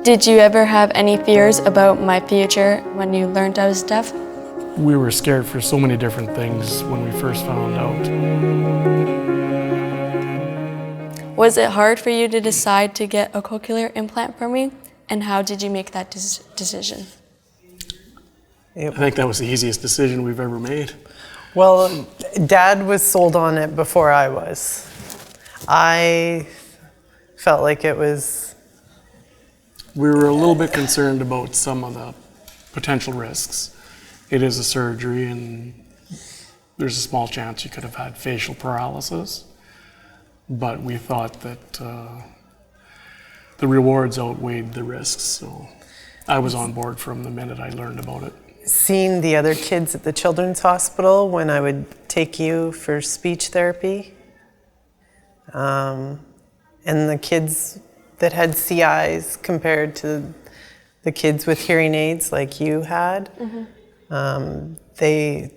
Did you ever have any fears about my future when you learned I was deaf? We were scared for so many different things when we first found out. Was it hard for you to decide to get a cochlear implant for me? And how did you make that decision? I think that was the easiest decision we've ever made. Well, Dad was sold on it before I was. I felt like it was... We were a little bit concerned about some of the potential risks. It is a surgery, and there's a small chance you could have had facial paralysis. But we thought that the rewards outweighed the risks, so I was on board from the minute I learned about it. Seeing the other kids at the children's hospital when I would take you for speech therapy, and the kids that had CIs compared to the kids with hearing aids like you had, they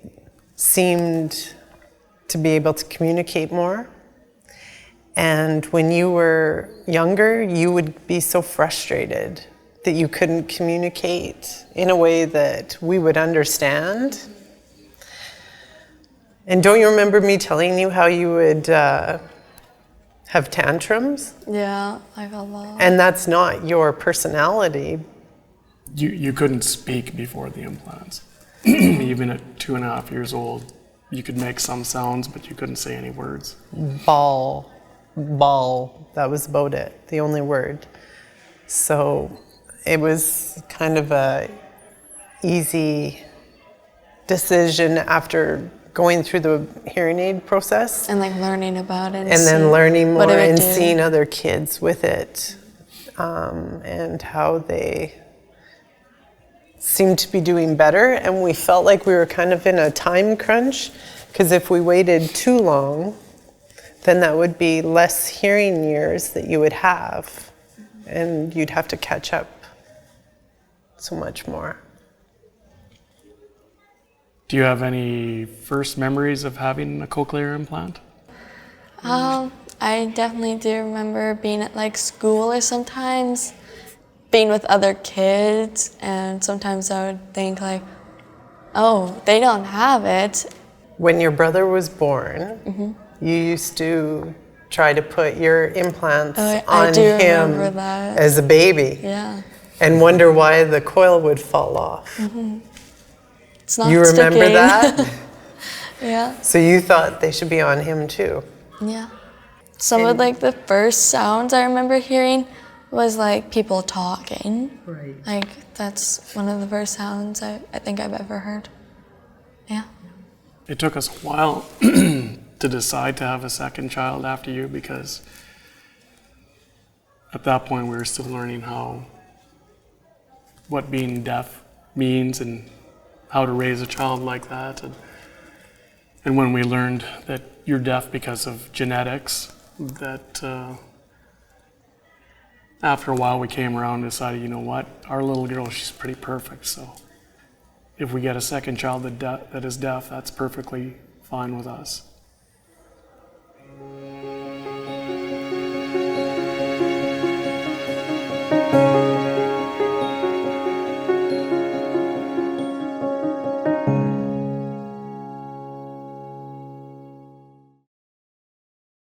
seemed to be able to communicate more. And when you were younger, you would be so frustrated that you couldn't communicate in a way that we would understand. And don't you remember me telling you how you would have tantrums? Yeah, I felt that. And that's not your personality. You couldn't speak before the implants. Even at 2.5 years old, you could make some sounds, but you couldn't say any words. Ball, that was about it, the only word. So it was kind of a easy decision after going through the hearing aid process. And like learning about it. And then learning more and seeing other kids with it, and how they seemed to be doing better. And we felt like we were kind of in a time crunch, because if we waited too long, then that would be less hearing years that you would have, and you'd have to catch up so much more. Do you have any first memories of having a cochlear implant? I definitely do remember being at like school or sometimes being with other kids, and sometimes I would think like, oh, they don't have it. When your brother was born, you used to try to put your implants on him as a baby. Yeah. And wonder why the coil would fall off. It's not You remember sticking. that? Yeah. So you thought they should be on him too? Yeah. Some of like the first sounds I remember hearing was like people talking. Right. Like that's one of the first sounds I think I've ever heard. Yeah. It took us a while to decide to have a second child after you, because at that point we were still learning what being deaf means and how to raise a child like that. And when we learned that you're deaf because of genetics, that after a while we came around and decided, you know what, our little girl, she's pretty perfect, so if we get a second child that is deaf, that's perfectly fine with us.